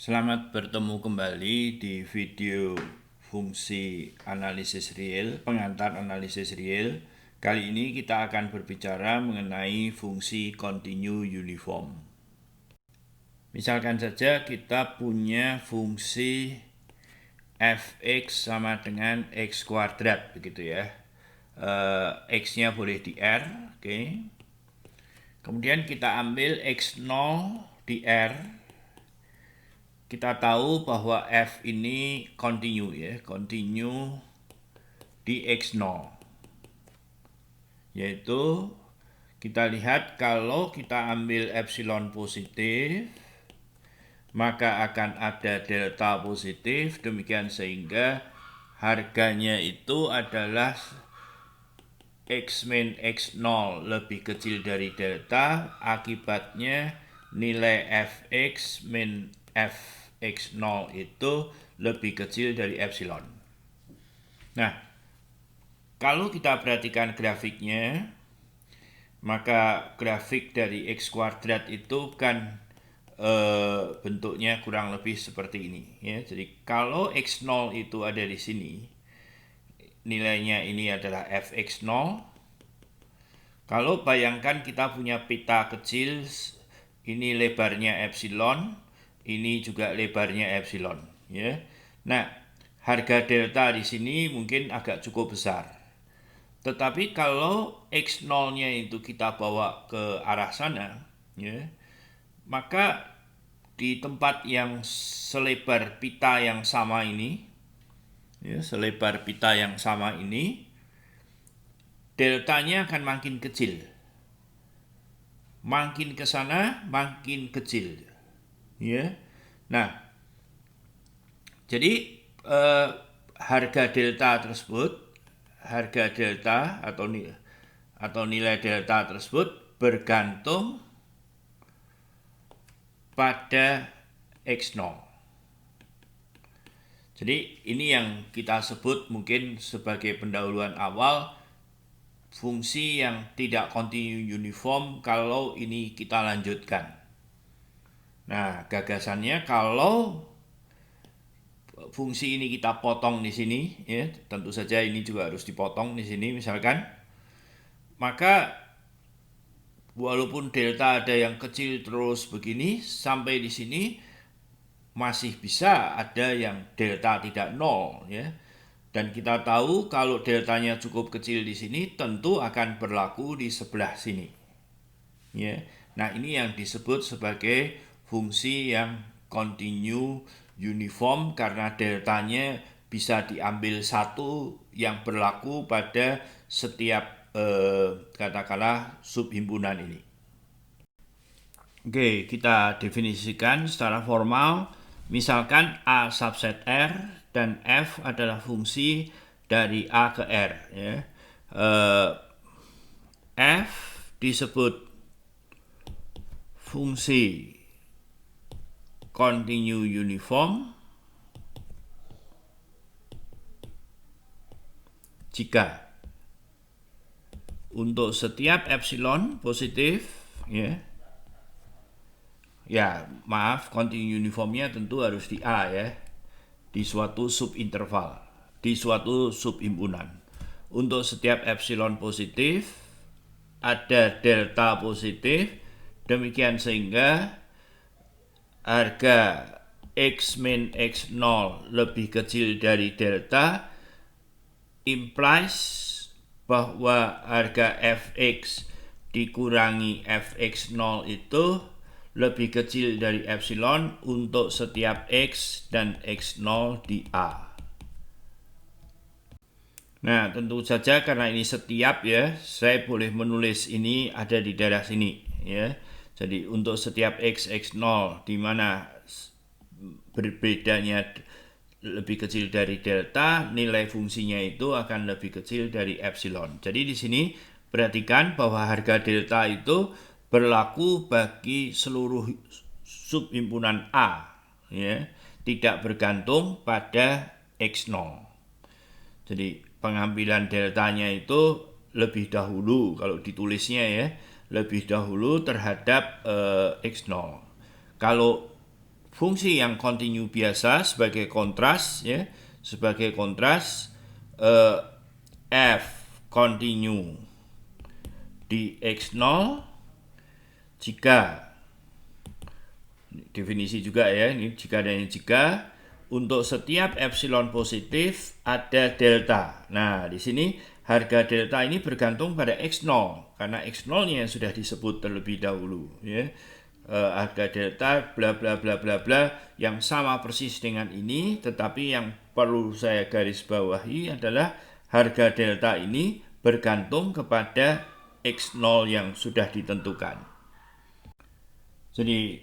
Selamat bertemu kembali di video fungsi analisis real, pengantar analisis real. Kali ini kita akan berbicara mengenai fungsi continue uniform. Misalkan saja kita punya fungsi fx sama dengan x kuadrat, begitu ya. X-nya boleh di R, oke. Kemudian kita ambil x0 di R. Kita tahu bahwa f ini continue ya, continue di x0. Yaitu kita lihat kalau kita ambil epsilon positif, maka akan ada delta positif, demikian sehingga harganya itu adalah x min x0 lebih kecil dari delta, akibatnya nilai fx min fx0 itu lebih kecil dari epsilon. Nah, kalau kita perhatikan grafiknya, maka grafik dari x kuadrat itu kan bentuknya kurang lebih seperti ini ya. Jadi kalau x0 itu ada di sini, nilainya ini adalah fx0. Kalau bayangkan kita punya pita kecil, ini lebarnya epsilon, ini juga lebarnya epsilon ya. Nah, harga delta di sini mungkin agak cukup besar. Tetapi kalau x0-nya itu kita bawa ke arah sana ya, maka di tempat yang selebar pita yang sama ini ya, selebar pita yang sama ini, deltanya akan makin kecil. Makin ke sana makin kecil. Ya. Nah, jadi harga delta tersebut, harga delta atau nilai delta tersebut bergantung pada x0. Jadi ini yang kita sebut mungkin sebagai pendahuluan awal fungsi yang tidak continue uniform kalau ini kita lanjutkan. Nah, gagasannya kalau fungsi ini kita potong di sini ya, tentu saja ini juga harus dipotong di sini misalkan, maka walaupun delta ada yang kecil terus begini sampai di sini masih bisa ada yang delta tidak nol ya. Dan kita tahu kalau deltanya cukup kecil di sini tentu akan berlaku di sebelah sini. Ya. Nah, ini yang disebut sebagai fungsi yang continue uniform karena deltanya bisa diambil satu yang berlaku pada setiap katakanlah subhimpunan ini. Oke, kita definisikan secara formal. Misalkan A subset R dan F adalah fungsi dari A ke R ya. F disebut fungsi continue uniform jika untuk setiap epsilon positif ya, maaf, continue uniformnya tentu harus di A ya, di suatu subinterval, di suatu subhimpunan. Untuk setiap epsilon positif ada delta positif, demikian sehingga harga x min x0 lebih kecil dari delta implies bahwa harga fx dikurangi fx0 itu lebih kecil dari epsilon untuk setiap x dan x0 di A. Nah, tentu saja karena ini setiap ya, saya boleh menulis ini ada di daerah sini ya. Jadi untuk setiap x0 di mana berbedanya lebih kecil dari delta, nilai fungsinya itu akan lebih kecil dari epsilon. Jadi di sini perhatikan bahwa harga delta itu berlaku bagi seluruh subhimpunan A ya, tidak bergantung pada x0. Jadi pengambilan deltanya itu lebih dahulu kalau ditulisnya ya, lebih dahulu terhadap x0. Kalau fungsi yang kontinu biasa sebagai kontras ya, sebagai kontras f kontinu di x0 jika, definisi juga ya, ini jika dan jika untuk setiap epsilon positif ada delta. Nah, di sini harga delta ini bergantung pada x0 karena x0-nya sudah disebut terlebih dahulu ya. Harga delta bla bla bla bla bla yang sama persis dengan ini, tetapi yang perlu saya garis bawahi adalah harga delta ini bergantung kepada x0 yang sudah ditentukan. Jadi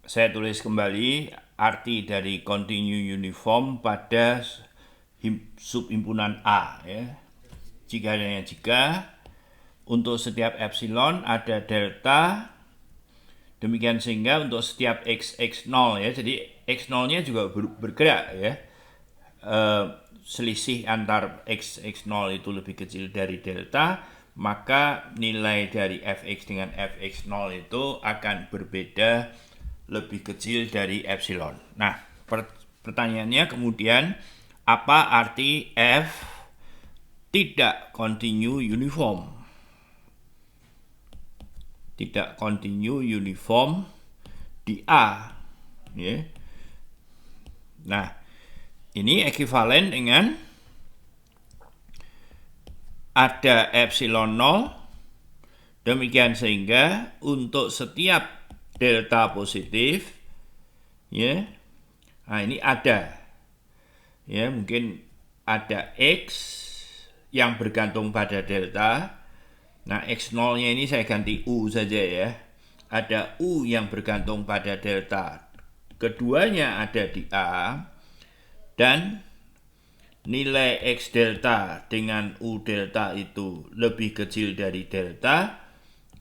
saya tulis kembali arti dari continue uniform pada subhimpunan A ya. Jika dan jika untuk setiap epsilon ada delta, demikian sehingga untuk setiap x0 ya, jadi x0-nya juga bergerak ya. Selisih antar x0 itu lebih kecil dari delta, maka nilai dari fx dengan fx0 itu akan berbeda lebih kecil dari epsilon. Nah, pertanyaannya kemudian apa arti f tidak continue uniform? Tidak continue uniform di A ya. Nah, ini ekuivalen dengan ada epsilon 0, demikian sehingga untuk setiap delta positif ya, nah ini ada ya, mungkin ada x yang bergantung pada delta. Nah, x0-nya ini saya ganti u saja ya. Ada u yang bergantung pada delta. Keduanya ada di A dan nilai x delta dengan u delta itu lebih kecil dari delta,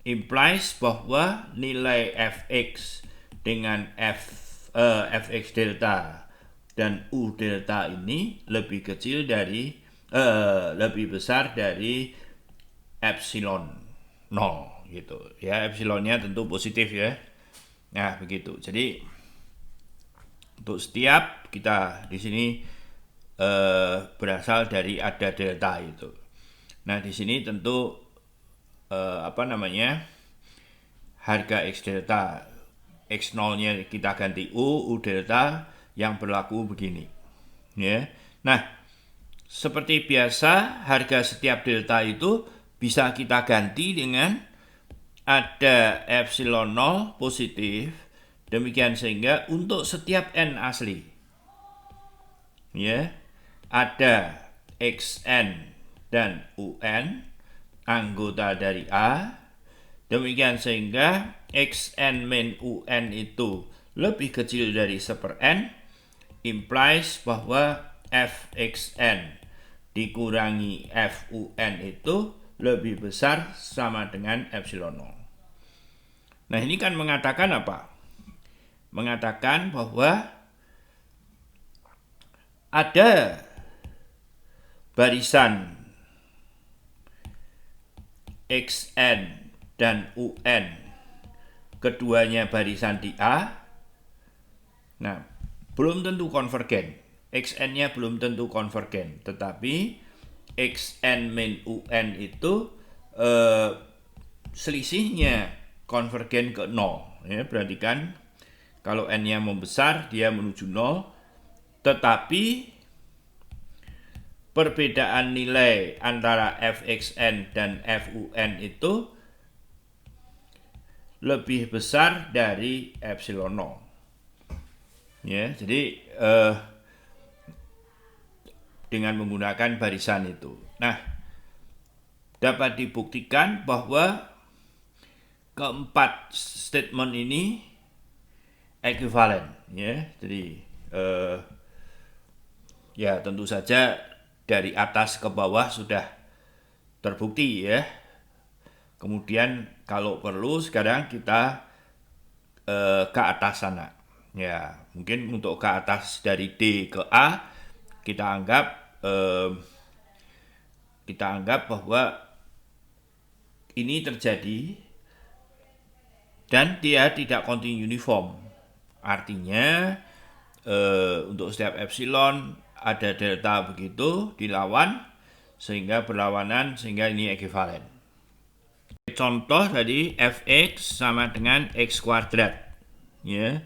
implies bahwa nilai fx dengan fx delta dan u delta ini lebih kecil dari lebih besar dari epsilon 0 gitu ya. Epsilonnya tentu positif ya. Nah, begitu. Jadi untuk setiap kita di sini berasal dari ada delta itu. Nah, di sini tentu harga x delta, x0-nya kita ganti u delta yang berlaku begini. Ya. Nah, seperti biasa harga setiap delta itu bisa kita ganti dengan ada epsilon 0 positif, demikian sehingga untuk setiap n asli ya, ada xn dan un anggota dari A, demikian sehingga xn min un itu lebih kecil dari 1/n, implies bahwa fxn dikurangi fun itu lebih besar sama dengan epsilon 0. Nah, ini kan mengatakan apa? Mengatakan bahwa ada barisan xn dan un, keduanya barisan di A. Nah, belum tentu konvergen. Xn-nya belum tentu konvergen, tetapi xn min un itu selisihnya konvergen ke 0 ya. Berarti kan kalau n-nya membesar dia menuju 0, tetapi perbedaan nilai antara fxn dan fun itu lebih besar dari epsilon 0 ya. Jadi dengan menggunakan barisan itu. Nah, dapat dibuktikan bahwa keempat statement ini ekuivalen ya. Jadi ya tentu saja dari atas ke bawah sudah terbukti ya. Kemudian kalau perlu sekarang kita ke atas sana ya. Mungkin untuk ke atas dari D ke A kita anggap bahwa ini terjadi dan dia tidak continue uniform. Artinya untuk setiap epsilon ada delta begitu dilawan sehingga berlawanan sehingga ini ekuivalen. Contoh tadi fx sama dengan x kuadrat. Ya.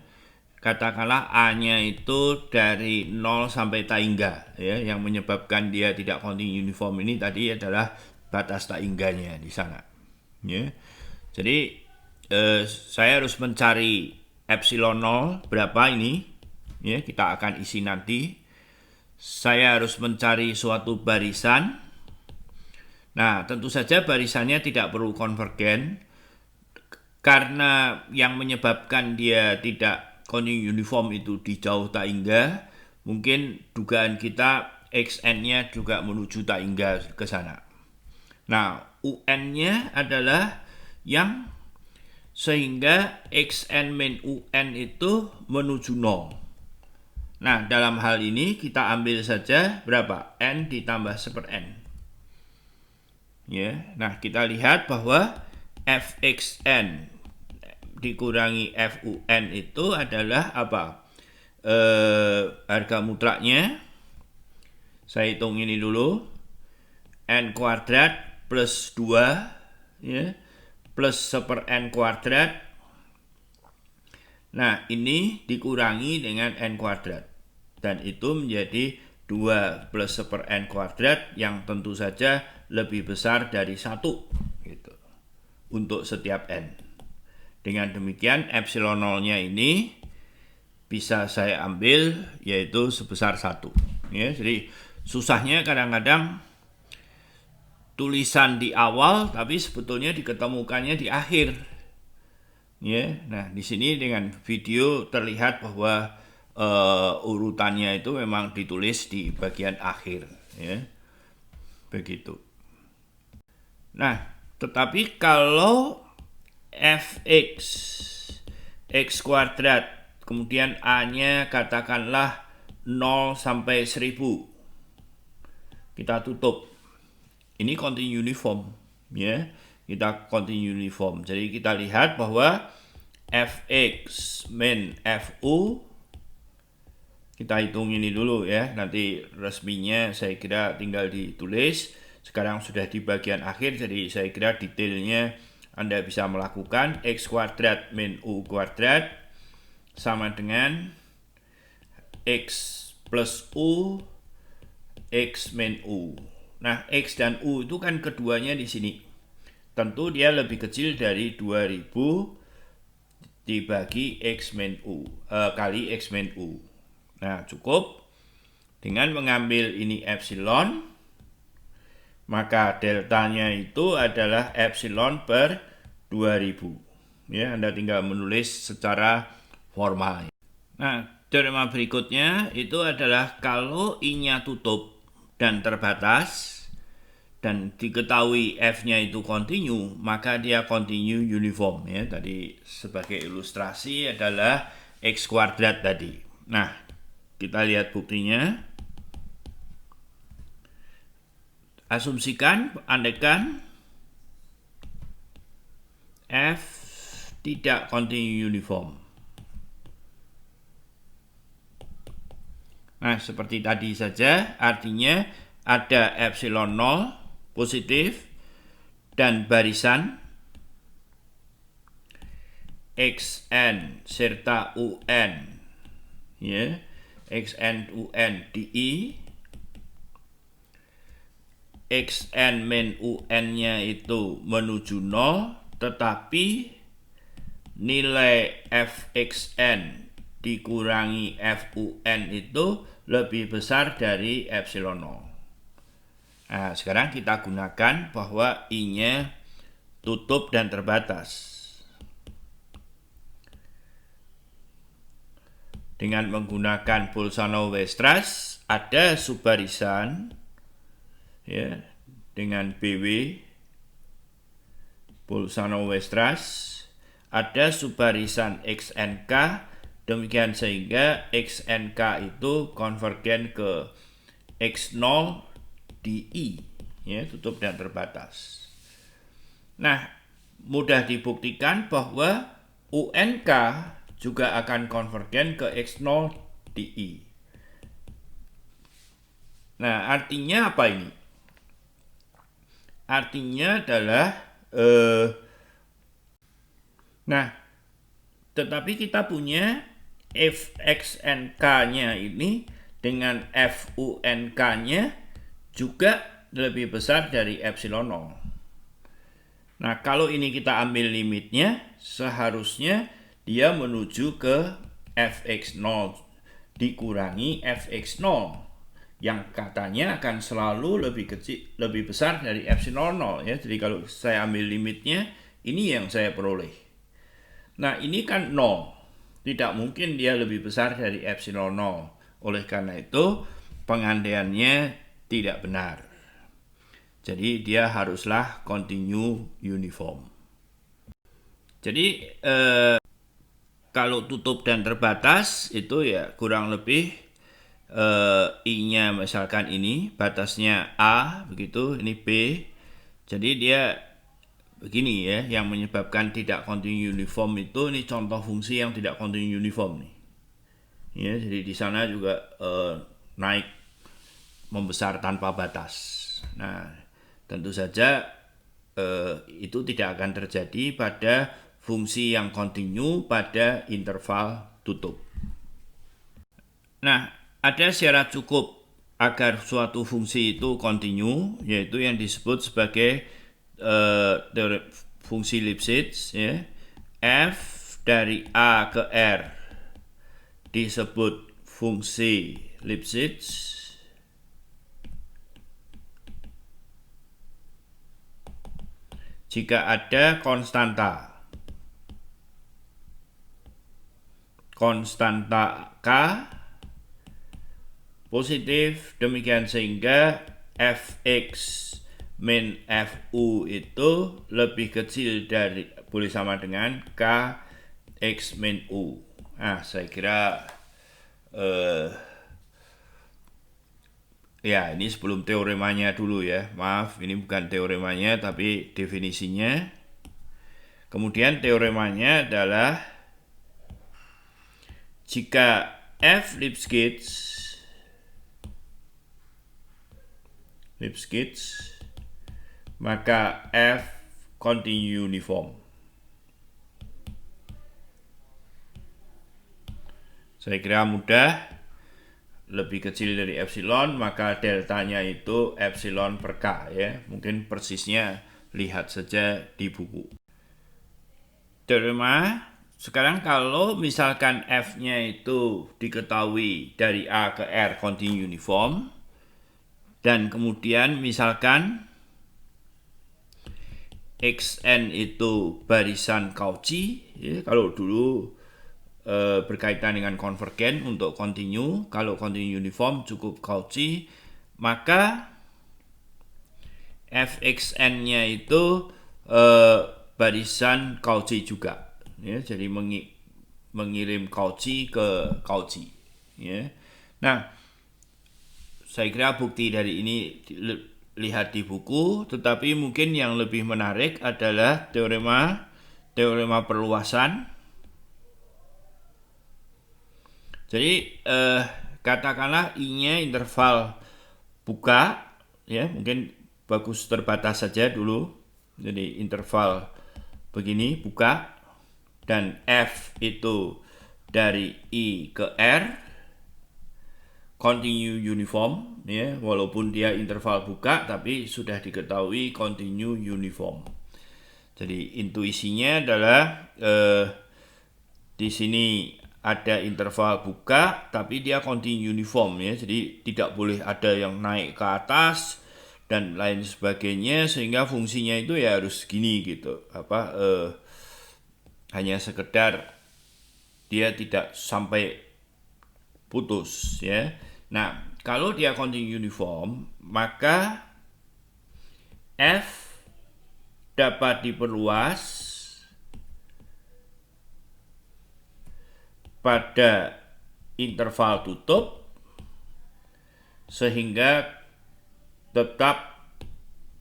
Katakanlah A-nya itu dari 0 sampai taingga, ya, yang menyebabkan dia tidak kontinu uniform ini tadi adalah batas taingganya di sana. Ya. Jadi saya harus mencari epsilon 0 berapa ini, ya, kita akan isi nanti. Saya harus mencari suatu barisan. Nah, tentu saja barisannya tidak perlu konvergen karena yang menyebabkan dia tidak kontinu uniform itu di jauh taingga, mungkin dugaan kita xn-nya juga menuju taingga ke sana. Nah, un-nya adalah yang sehingga xn min un itu menuju 0. Nah, dalam hal ini kita ambil saja berapa? N ditambah 1/n. Ya, nah kita lihat bahwa fxn dikurangi fun itu adalah apa? Harga mutlaknya saya hitung ini dulu, n kuadrat plus 2, ya, plus 1/n kuadrat. Nah, ini dikurangi dengan n kuadrat dan itu menjadi 2 plus 1/n kuadrat yang tentu saja lebih besar dari 1 gitu, untuk setiap n. Dengan demikian epsilon 0-nya ini bisa saya ambil yaitu sebesar 1. Ya, jadi susahnya kadang-kadang tulisan di awal tapi sebetulnya diketemukannya di akhir. Ya, nah di sini dengan video terlihat bahwa urutannya itu memang ditulis di bagian akhir, ya. Begitu. Nah, tetapi kalau fx x kuadrat kemudian a-nya katakanlah 0 sampai 1000, kita tutup. Ini kontinu uniform, ya. Kita kontinu uniform. Jadi kita lihat bahwa fx min fu, kita hitung ini dulu ya. Nanti resminya saya kira tinggal ditulis. Sekarang sudah di bagian akhir, jadi saya kira detailnya Anda bisa melakukan. X kuadrat min u kuadrat sama dengan x plus u x min u. Nah, x dan u itu kan keduanya di sini. Tentu dia lebih kecil dari 2000 dibagi x min u kali x min u. Nah, cukup dengan mengambil ini epsilon, maka deltanya itu adalah epsilon per 2000. Ya, Anda tinggal menulis secara formal. Nah, teorema berikutnya itu adalah kalau I-nya tutup dan terbatas dan diketahui F-nya itu kontinu, maka dia kontinu uniform, ya. Tadi sebagai ilustrasi adalah X kuadrat tadi. Nah, kita lihat buktinya. Asumsikan, andaikan F tidak kontinu uniform. Nah, seperti tadi saja, artinya ada epsilon 0 positif dan barisan xn serta un, ya, xn un di xn min un-nya itu menuju 0, tetapi nilai fxn dikurangi fun itu lebih besar dari epsilon 0. Nah, sekarang kita gunakan bahwa I-nya tutup dan terbatas. Dengan menggunakan Bolzano-Weierstrass ada subbarisan, ya, dengan BW Bolzano-Weierstrass ada subbarisan XNK, demikian sehingga XNK itu konvergen ke X0 di I, ya, tutup dan terbatas. Nah, mudah dibuktikan bahwa UNK juga akan konvergen ke X0 di I. Nah, artinya apa ini? Artinya adalah nah, tetapi kita punya Fxnk-nya ini dengan Funk-nya juga lebih besar dari epsilon 0. Nah, kalau ini kita ambil limitnya, seharusnya dia menuju ke Fx0 dikurangi Fx0 yang katanya akan selalu lebih kecil, lebih besar dari epsilon 0 ya. Jadi kalau saya ambil limitnya, ini yang saya peroleh. Nah, ini kan 0. Tidak mungkin dia lebih besar dari epsilon 0. Oleh karena itu, pengandaiannya tidak benar. Jadi dia haruslah continue uniform. Jadi kalau tutup dan terbatas itu ya kurang lebih I-nya misalkan ini batasnya A begitu, ini B. Jadi dia begini ya, yang menyebabkan tidak continue uniform itu ini contoh fungsi yang tidak continue uniform nih. Ya, jadi di sana juga naik membesar tanpa batas. Nah, tentu saja itu tidak akan terjadi pada fungsi yang kontinu pada interval tutup. Nah, ada syarat cukup agar suatu fungsi itu kontinu, yaitu yang disebut sebagai teori fungsi Lipschitz ya. F dari A ke R disebut fungsi Lipschitz jika ada konstanta K positif, demikian sehingga Fx min Fu itu lebih kecil dari, boleh sama dengan Kx min U. Nah, saya kira ya ini sebelum teoremanya dulu ya, maaf ini bukan teoremanya tapi definisinya. Kemudian teoremanya adalah jika F Lipschitz maka F continue uniform. Saya kira mudah, lebih kecil dari epsilon maka deltanya itu epsilon per K ya. Mungkin persisnya lihat saja di buku. Teorema, sekarang kalau misalkan F-nya itu diketahui dari A ke R continue uniform, dan kemudian misalkan Xn itu barisan Cauchy ya, kalau dulu berkaitan dengan konvergen untuk continue, kalau continue uniform cukup Cauchy, maka Fxn-nya itu barisan Cauchy juga ya, jadi mengirim Cauchy ke Cauchy ya. Nah, saya kira bukti dari ini lihat di buku, tetapi mungkin yang lebih menarik adalah teorema perluasan. Jadi katakanlah I-nya interval buka ya, mungkin bagus terbatas saja dulu. Jadi interval begini buka dan F itu dari I ke R continue uniform ya, walaupun dia interval buka tapi sudah diketahui continue uniform. Jadi intuisinya adalah di sini ada interval buka tapi dia continue uniform ya, jadi tidak boleh ada yang naik ke atas dan lain sebagainya, sehingga fungsinya itu ya harus gini gitu, hanya sekedar dia tidak sampai putus ya. Nah, kalau dia continue uniform maka F dapat diperluas pada interval tutup sehingga tetap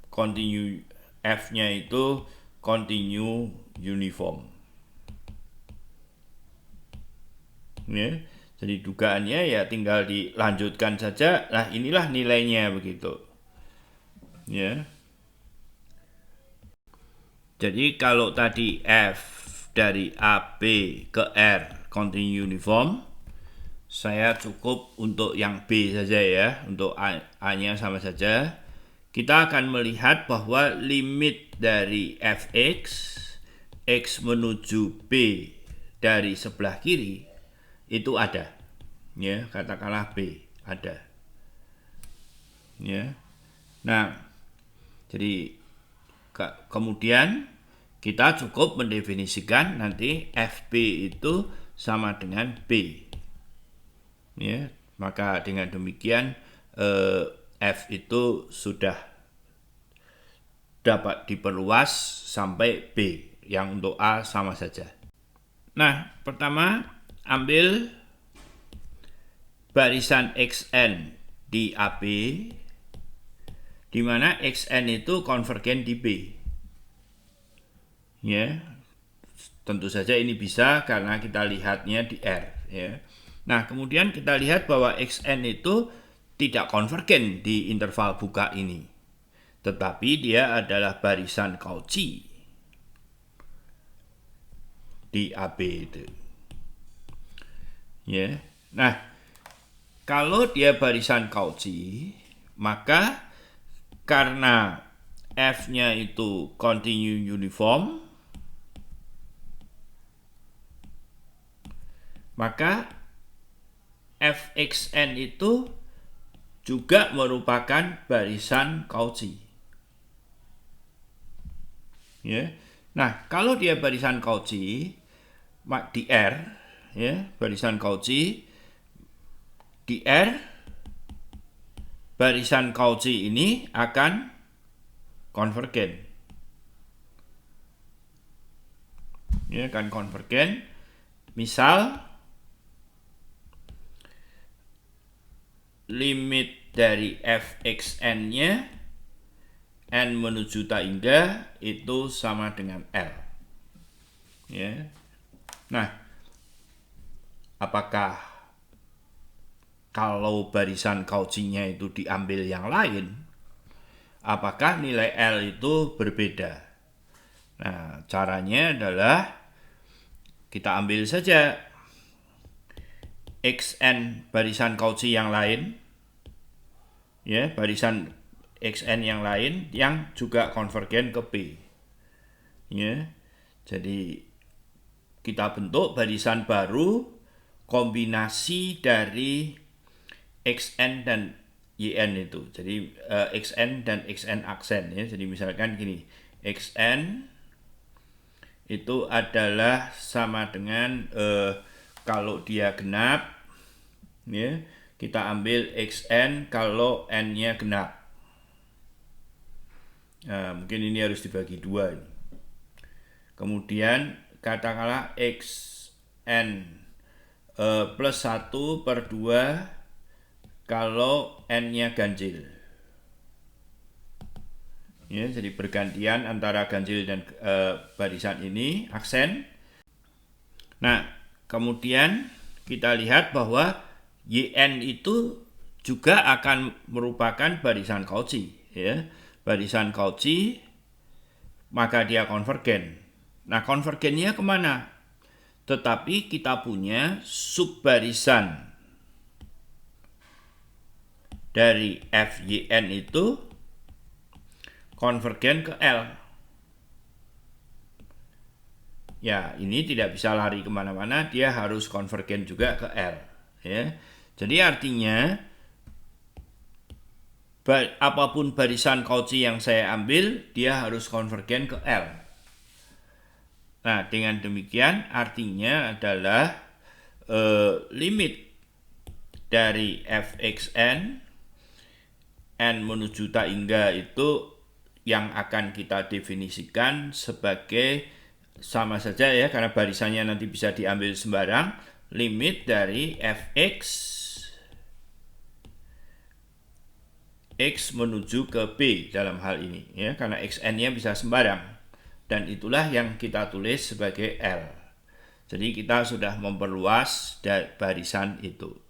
continue, F-nya itu continue uniform. Ya. Jadi dugaannya ya tinggal dilanjutkan saja. Nah, inilah nilainya begitu. Ya. Jadi kalau tadi F dari AB ke R continue uniform, saya cukup untuk yang B saja ya, untuk A-nya sama saja. Kita akan melihat bahwa limit dari fx, x menuju B dari sebelah kiri, itu ada. Ya, katakanlah B, ada. Ya. Nah, jadi kemudian kita cukup mendefinisikan nanti FB itu sama dengan B. Ya, maka dengan demikian F itu sudah dapat diperluas sampai B, yang untuk A sama saja. Nah, pertama ambil barisan XN di AB, di mana XN itu konvergen di B. Ya, tentu saja ini bisa karena kita lihatnya di R. Ya. Nah, kemudian kita lihat bahwa XN itu tidak konvergen di interval buka ini, tetapi dia adalah barisan Cauchy di AB itu. Ya. Nah, kalau dia barisan Cauchy, maka karena F-nya itu continue uniform, maka Fxn itu juga merupakan barisan Cauchy. Ya. Nah, kalau dia barisan Cauchy di R, ya, barisan Cauchy di R, barisan Cauchy ini akan konvergen. Ya, akan konvergen. Misal limit dari Fxn-nya N menuju tak hingga itu sama dengan L. Ya. Nah, apakah kalau barisan Cauchy-nya itu diambil yang lain, apakah nilai L itu berbeda? Nah, caranya adalah kita ambil saja XN barisan Cauchy yang lain, ya, barisan XN yang lain yang juga konvergen ke P. Ya. Jadi kita bentuk barisan baru kombinasi dari XN dan YN itu. Jadi XN dan XN aksen ya. Jadi misalkan gini, XN itu adalah sama dengan kalau dia genap, ya, kita ambil XN kalau N-nya genap. Nah, mungkin ini harus dibagi dua ini. Kemudian katakanlah XN plus 1 per 2 kalau N-nya ganjil. Ya, jadi bergantian antara ganjil dan barisan ini, aksen. Nah, kemudian kita lihat bahwa YN itu juga akan merupakan barisan Cauchy. Ya. Barisan Cauchy, maka dia konvergen. Nah, konvergennya kemana? Tetapi kita punya subbarisan dari FYN itu konvergen ke L. Ya, ini tidak bisa lari kemana-mana, dia harus konvergen juga ke L. Ya. Jadi artinya apapun barisan Cauchy yang saya ambil, dia harus konvergen ke L. Nah, dengan demikian artinya adalah limit dari Fxn N menuju tak hingga itu yang akan kita definisikan sebagai sama saja ya, karena barisannya nanti bisa diambil sembarang, limit dari Fx X menuju ke B dalam hal ini ya, karena Xn-nya bisa sembarang, dan itulah yang kita tulis sebagai L. Jadi kita sudah memperluas barisan itu.